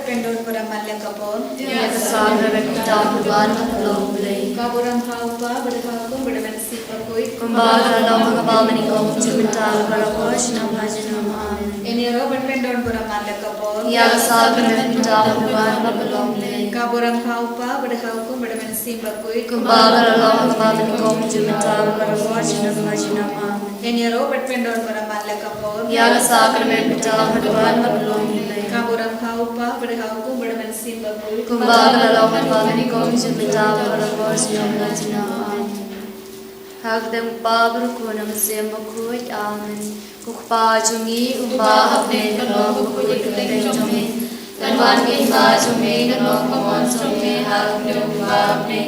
berpendon pada malya kapon. Ya kesagra berkata kuduan matlong mulai. Kaburam haupa berhaukum bermensi perkui. Kumbaga long kapal manikong cipta barakos nama jenama. Eniro berpendon pada malya kapon. Ya kesagra berkata kuduan matlong mulai. Kaburam haupa berhaukum bermensi perkui. Kumbaga long kapal manikong cipta barakos nama jenama. Eniro berpendon pada malya kapon. Ya kesagra berkata kuduan matlong mulai. Kaburam haupa berhaukum bermensi perkui. Kumbaga long kapal manikong cipta barakos nama jenama. Hagdang pabrukun semba kuit amen. Kukpa jungi umba hapne kalong kuit kuteng jungi. Kanwan kimba jungi kalong kamon jungi hagdang hapne.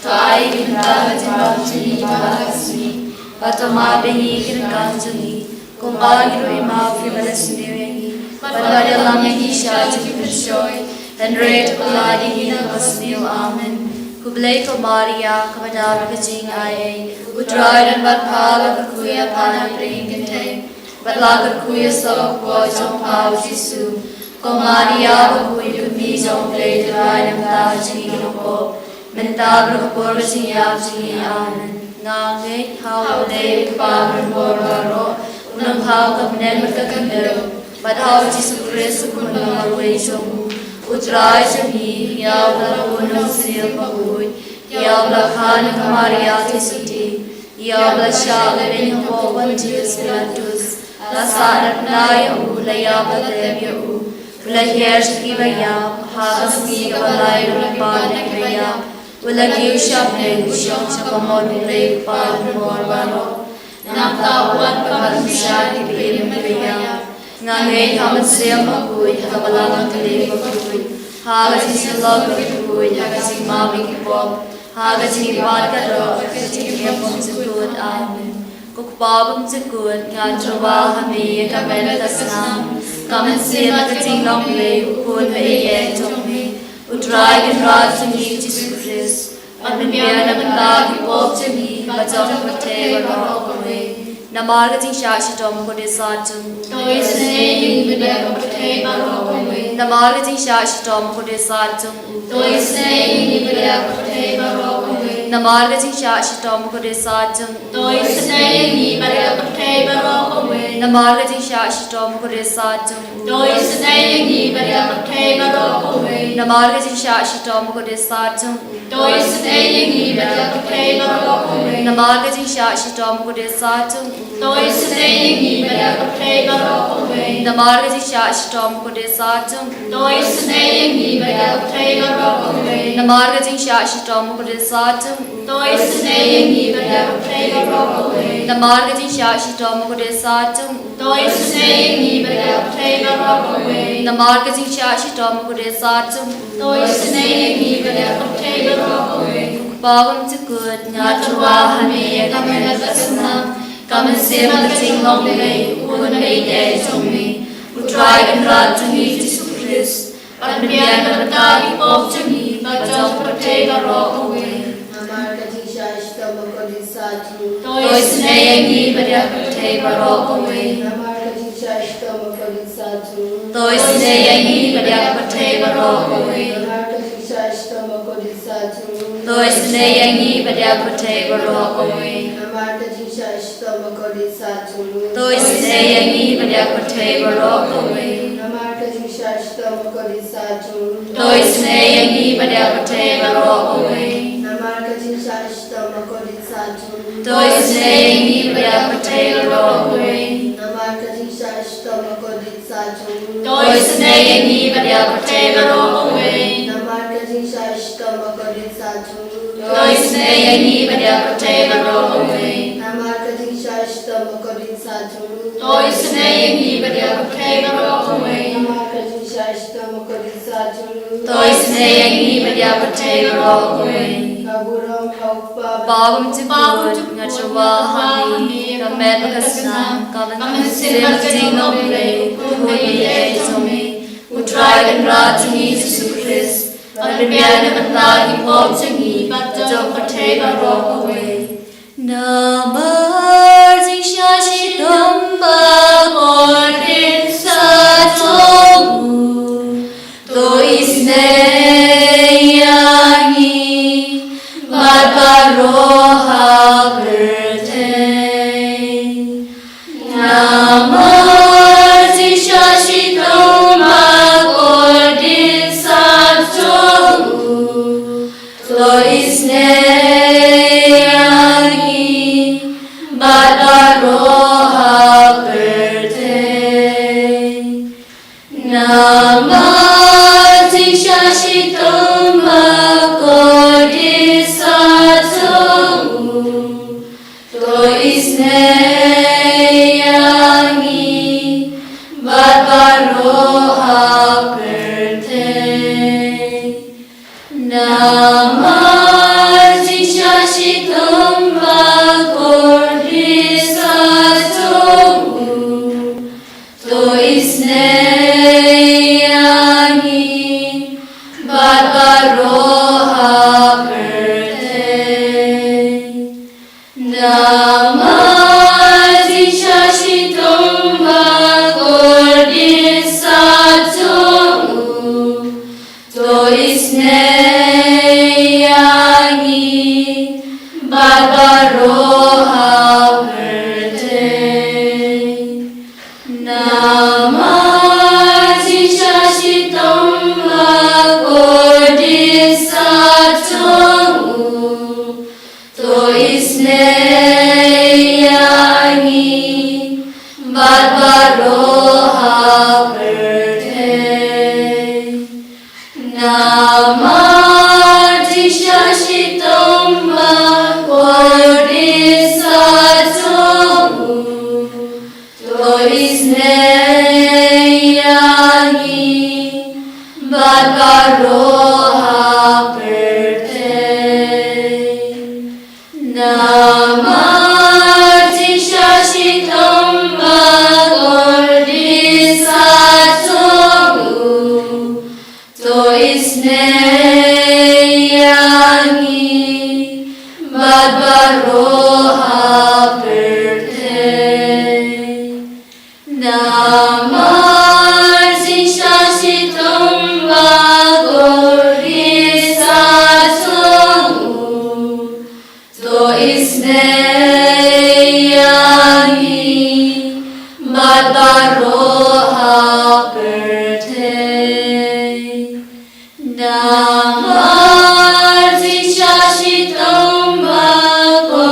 Tuai kinta jambang jungi bahasuni. Patama bengi kirkan jungi. Kumba giru ima fibalas niwengi. Padada lamya hisha jungi bershoy. Dan red kuladi hina basnil amen. Kublai ko Maria kamadar kajing ay utray dan batpala kakuya pana pringkente batla kakuya sa ko jong pau Jisu ko Maria kakuya kumi jong play utray dan ta jing ko menta berkapur kajing yap jing amen ngangai hau le pa berboro unang hau kapnen berkakandero bat hau Jisu Kristus kunang arway jong utray jami ya unang sil pahuy ya khan Maria Tisuti ya shal ben ho vantis latus la sarat naya ulaya badya u ulahir shivaya hasmi galai ulapane kaya ulagi shabne usham chakamon le pan morvano namta wan pamasha dipim kaya ngangai hamasya makuy hakabalang tele makuy hagasi salog makuy hagasi mabi kipom hagasi wadkaro hagasi kipom sekut amen kukpabam sekut ngatrawa hami kamel tasnam kamansin hagasi longle ukun beye chomhe utray kinrat sungi Jisu Christ anmya namta kipom chami bajam pate warokwe Namargati Shashitom Kudisatum Toi Snake Vidya Pate Barokwe Namargati Shashitom Kudisatum Toi Snake Vidya Pate Barokwe Namargati Shashitom Kudisatum Toi Snake Vidya Pate Barokwe Namargati Shashitom Kudisatum Toi Snake Vidya Pate Barokwe Namargati Shashitom Kudisatum Toi Snake Vidya Pate Barokwe Namargati Shashitom Kudisatum Toi Snake Vidya Pate Barokwe Namargati Shashitom Kudisatum Toi Snake Vidya Pate Barokwe Namargati Shashitom Kudisatum Toi Snake Vidya Pate Barokwe Namargati Shashitom Kudisatum Toi Snake Vidya Pate Barokwe Namargati Shashitom Kudisatum Toi Snake Vidya Pate Barokwe Pagam Tukut Ngatrawa Hame Kamena Tasnam Kamansin Magating Longley Ukunay Day Tommy Utray and Rad to me Jisu Christ Panbian Matagi Pop to me Bajam Pate Barokwe Namargati Shashtam Kodisatu Toi Snayangi Badya Pate Barokwe Namargati Shashtam Kodisatu Toi Snayangi Badya Pate Barokwe Namargati Shashtam Kodisatu Toi Snayangi Badya Pate Barokwe Namargati Shashtam Kodisatu Toi Snayangi Badya Pate Barokwe Namargati Shashtam Kodisatu Toi Snayangi Badya Pate Barokwe Namargati Shashtam Kodisatu Toi Snayangi Badya Pate Barokwe Namargati Shashtam Kodisatu Toi Snayangi Badya Pate Barokwe Namargati Shashtam Kodisatu Toi Snayangi Badya Pate Barokwe Namargati Shashtam Kodisatu Toi Snayangi Vidya Pate Barokwe Namargati Shashtam Kodisatu Toi Snayangi Badya Pate Barokwe Kaburam Haupa Pagam Tukut Ngatrawa Hami Kamet Kasnam Kamansin Magating Longley Ukunay Day Tommy Utray and Rad to me Jisu Christ Panbian Matagi Pop to me Bajam Pate Barokwe Namargati Shashitom Kodisatu Toi Namaste Shashitam Vakordisatomu Toisneyani Barbaroha Verte Namaste Shashitam Vakordisatomu Toisneyani Barbaroha Verte Namaste Shashitam Vakordisatomu Toisneyani Barbaroha Verte Namaste Shashitam Vakordisatomu Toisneyani Barbaroha Verte Namaste Shashitam Vakordisatomu Toisneyani Barbaroha Verte Namaste Shashitam Vakordisatomu Toisneyani Barbaroha Verte Namaste Shashitam Vakordisatomu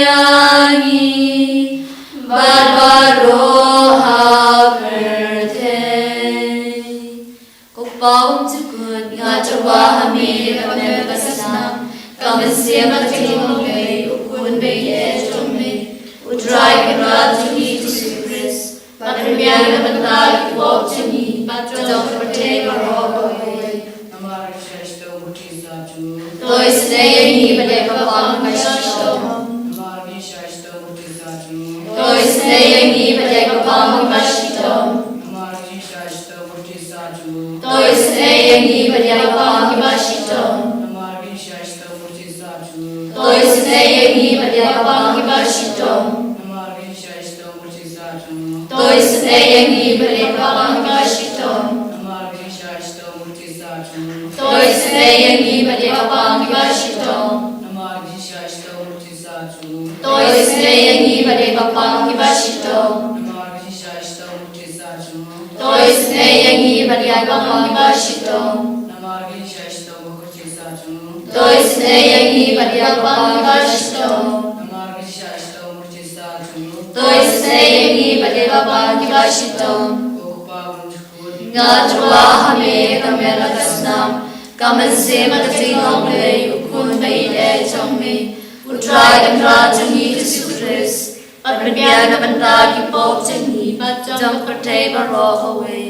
Toisneyani Barbaroha Verte Kupawam Tukun Ngatawa Hamid Pamebasnam Kamasema Tingome Ukun Beye Tome Udrai Karatuhi to Supris Patribiana Bandai Woptini Batom Pate Baroboy Toisneyani Badepapam Kashtom Toisneyani Badepapam Kashtom Toisneyani Badepapam Kashtom Toisneyani Badepapam Kashtom Toisneyani Badepapam Kashtom Toisneyani Badepapam Kashtom Toisneyani Badepapam Kashtom Toisneyani Badepapam Kashtom Toisneyani Badepapam Kashtom Toisneyani Badepapam Kashtom Ngatwa Hame Kamelakasnam Kamasema Tingome Ukun Beye Tome Utrai Kamratani to Supris Patribiana Bandaki Boptani Batom Pate Barohaway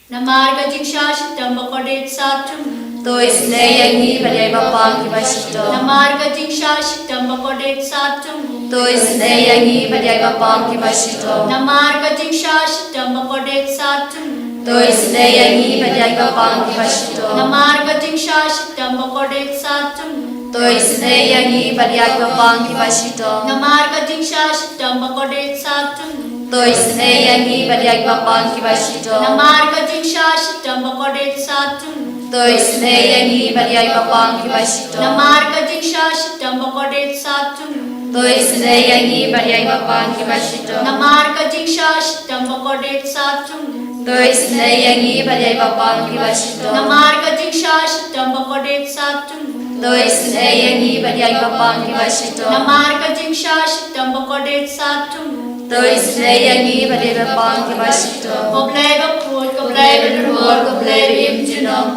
Namarga Jingshashitam Bakodet Satum Toisneyani Badepapam Kashtom Namarga Jingshashitam Bakodet Satum Toisneyani Badepapam Kashtom Namarga Jingshashitam Bakodet Satum Toisneyani Badepapam Kashtom Namarga Jingshashitam Bakodet Satum Toisneyani Badepapam Kashtom Namarga Jingshashitam Bakodet Satum Toisneyani Badepapam Kashtom Namarga Jingshashitam Bakodet Satum Toisneyani Badepapam Kashtom Namarga Jingshashitam Bakodet Satum Toisneyani Badepapam Kashtom Namarga Jingshashitam Bakodet Satum Toisneyani Badepapam Kashtom Namarga Jingshashitam Bakodet Satum Toisneyani Badepapam Kashtom Namarga Jingshashitam Bakodet Satum Toisneyani Badepapam Kashtom Kobleva Put Kobleva Ror Kobleva Imjinom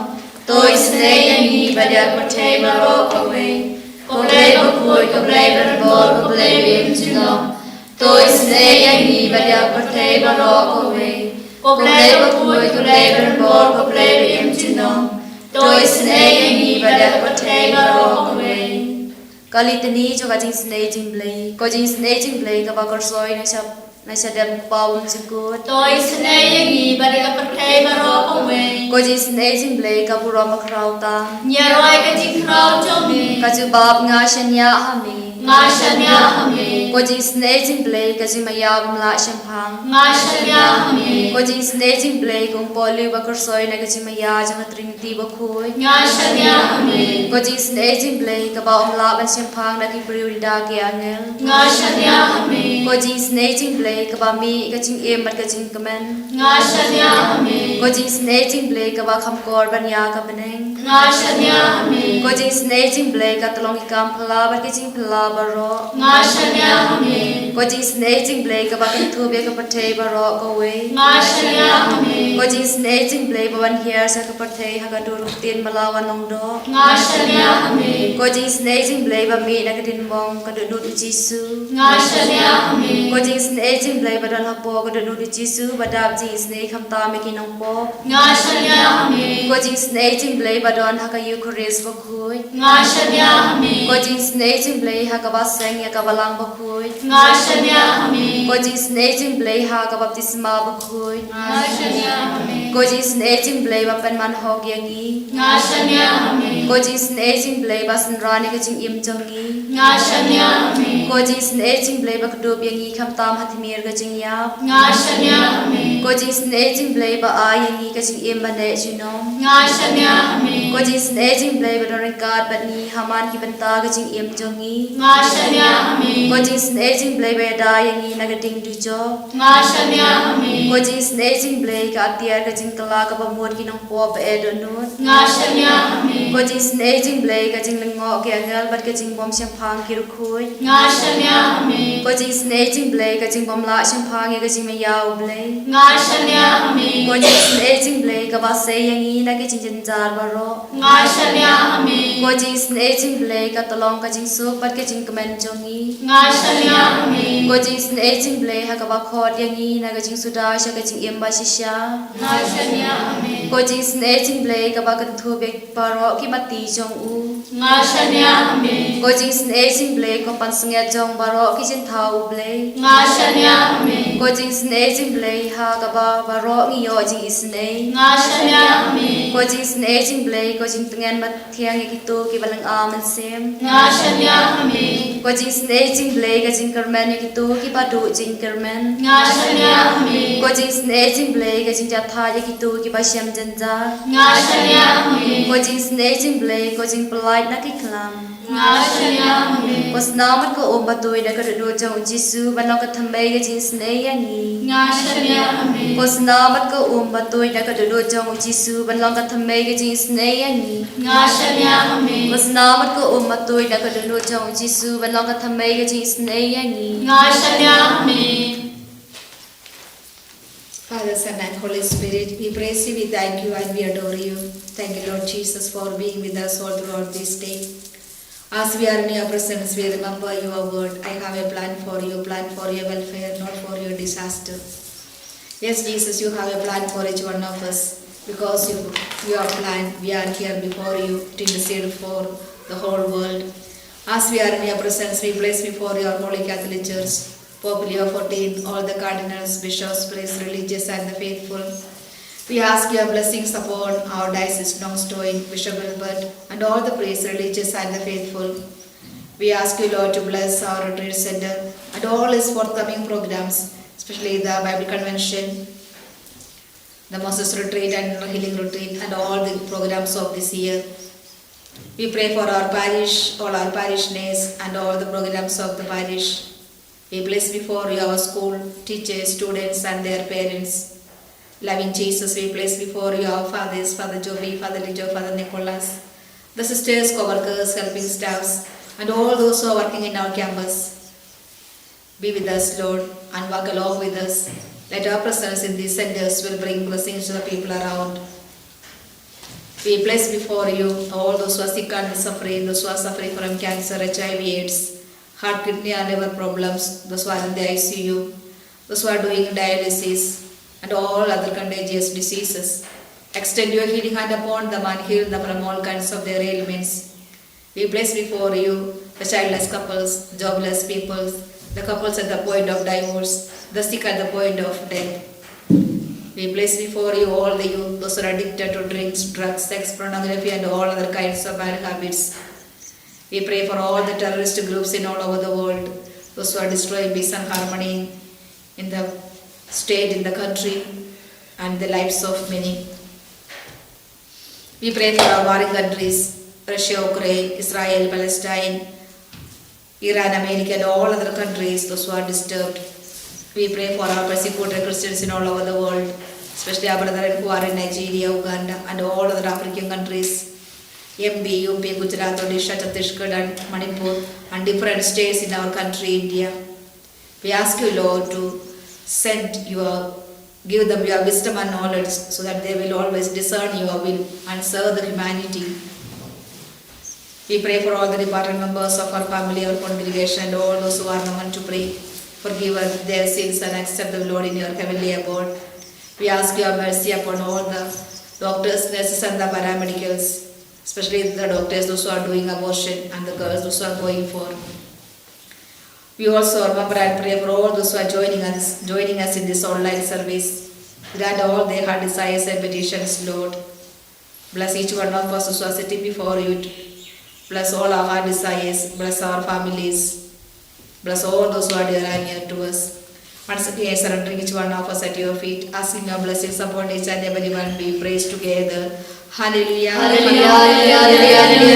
Toisneyani Badepate Barohaway Kobleva Put Kobleva Ror Kobleva Imjinom Toisneyani Badepate barok ko play bapui ko play bor ko play em chinom tôi snei ni bada ko play barok Kalitani cho kajing snei jing blay ko jing snei jing blay ka bakar soi na sa dem pawum sikut tôi snei ni bada ko play barok ko jing snei jing blay ka buro makrau ta nyaroi ka jing krau chomi ka ju bab nga shanya hami nga shanya hame ko jing snei jing blay ka ji mayab la shampang nga shanya hame ko jing snei jing blay kong poli bakar soi na ka ji maya jang trinity bakhoy nga shanya hame ko jing snei jing blay ka ba la ban shampang na ki priorida ke angel nga shanya hame ko jing snei jing blay ka ba mi ka jing em mat ka jing kamen nga shanya hame ko jing snei jing blay ka ba kham kor ban ya ka beneng nga shanya hame ko jing snei jing blay ka tolong ikam phala ba ki jing phala baro nga shanya hame ko jing snei jing blay ka ba kan thu be ka pathe baro ko we nga shanya hame ko jing snei jing blay ba ban hiar sa ka pathe ha ka dur tin malawan nong do nga shanya hame ko jing snei jing blay ba mi na ka din bong ka du du jisu nga shanya hame ko jing snei jing blay ba dan ha po ka du du jisu ba dab jing snei kham ta me ki nong po nga shanya hame ko jing snei jing blay ba don ha ka eucharist ba khui nga shanya hame ko jing snei jing blay ha ka ba seng ya ka balang ba khui nga shanya hame ko jing snei jing blay ha ka baptisma ba khui nga shanya hame ko jing snei jing blay ba pen man ho gyangi nga shanya hame ko jing snei jing blay ba san rani ka jing im jongi nga shanya hame ko jing snei jing blay ba ka do byangi kham tam hathmir ka jing yap nga shanya hame ko jing snei jing blay ba a yangi ka jing im ba ne chinom nga shanya hame ko jing snei jing blay ba don kat ba ni haman ki banta ka jing im jongi nga shanya hame ko jing snei jing blay ba da yangi na ka ding du jo nga shanya hame ko jing snei jing blay ka atiar ka jing kala ka ba mod ki nong po ba e do nut nga shanya hame ko jing snei jing blay ka jing lengo ke angal bat ka jing bom syam phang ki ru khoi nga shanya hame ko jing snei jing blay ka jing bom la syam phang ye ka jing me yaw blay nga shanya hame ko jing snei jing blay ka ba se yangi na ki jing jin jar ba ro nga shanya hame ko jing snei jing blay ka tolong ka jing su bat ka jing kamen jongi nga shanya hame ko jing snei jing blay ha ka ba khot yangi na ka jing su da sha ka jing em ba shisha nga shanya hame ko jing snei jing blay ka ba kan thu be pa ro ki mati jong u nga shanya hame ko jing snei jing blay ko pan sngya jong ba ro ki jin thau blay nga shanya hame ko jing snei jing blay ha ka ba ro ngi yo jing isnei nga shanya hame ko jing snei jing blay ko jing tengen mat thiang ki tu ki balang aman sem nga shanya hame ko jing snei jing blay ka jing kermen ki tu ki ba du jing kermen nga shanya hame ko jing snei jing blay ka jing ja tha ki tu ki ba syam janja nga shanya hame ko jing snei jing blay ko jing polite na ki klam nga shanya hame ko snamat ko om batoi da ka do jong jisu ban ka thambai ka jing snei yangi nga shanya hame ko snamat ko om batoi da ka do jong jisu ban ka thambai ka jing snei yangi nga shanya hame ko snamat ko om batoi da ka do jong jisu ban ka thambai ka jing snei yangi nga shanya hame. Father, Son, and Holy Spirit, we praise you, we thank you, and we adore you. Thank you, Lord Jesus, for being with us all throughout this day. As we are in your presence, we remember your word. I have a plan for you, plan for your welfare, not for your disaster. Yes, Jesus, you have a plan for each one of us. Because your plan, we are here before you to intercede for the whole world. As we are in your presence, we place before your Holy Catholic Church, Pope Leo XIV, all the cardinals, bishops, priests, religious and the faithful. We ask your blessings upon our diocese, Nongstoin, Bishop Wilbert, and all the priests, religious and the faithful. We ask you, Lord, to bless our retreat center and all its forthcoming programs, especially the Bible Convention, the Moses Retreat and Healing Retreat, and all the programs of this year. We pray for our parish, all our parishioners, and all the programs of the parish. We bless before you our school, teachers, students, and their parents. Loving Jesus, we place before you our fathers, Father Joby, Father Lijo, Father Nicholas, the sisters, co-workers, helping staffs, and all those who are working in our campus. Be with us, Lord, and walk along with us. Let our presence in these centers will bring blessings to the people around. We place before you all those who are sick and suffering, those who are suffering from cancer, HIV, AIDS, heart, kidney and liver problems, those who are in the ICU, those who are doing dialysis, and all other contagious diseases. Extend your healing hand upon them and heal them from all kinds of their ailments. We place before you the childless couples, jobless people, the couples at the point of divorce, the sick at the point of death. We place before you all the youth, those who are addicted to drinks, drugs, sex, pornography, and all other kinds of bad habits. We pray for all the terrorist groups in all over the world, those who are destroying peace and harmony in the state, in the country, and the lives of many. We pray for our warring countries, Russia, Ukraine, Israel, Palestine, Iran, America, and all other countries, those who are disturbed. We pray for our persecuted Christians in all over the world, especially our brethren who are in Nigeria, Uganda, and all other African countries, MP, UP, Gujarat, Odisha, Chhattisgarh, and Manipur, and different states in our country, India. We ask you, Lord, to give them your wisdom and knowledge so that they will always discern your will and serve the humanity. We pray for all the departed members of our family, our congregation, and all those who are known to pray. Forgive us their sins and accept them, Lord, in your heavenly abode. We ask your mercy upon all the doctors, nurses, and the paramedicals, especially the doctors, those who are doing abortion, and the girls, those who are going for. We also remember and pray for all those who are joining us in this online service. Grant all their heart desires and petitions, Lord. Bless each one of us who are sitting before you. Bless all our heart desires. Bless our families. Bless all those who are dear and near to us. Once again, surrendering each one of us at your feet, asking your blessings upon each and every one. We praise together. Hallelujah. Hallelujah. Hallelujah.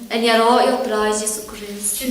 En jag har upplagt Jesus Kristus.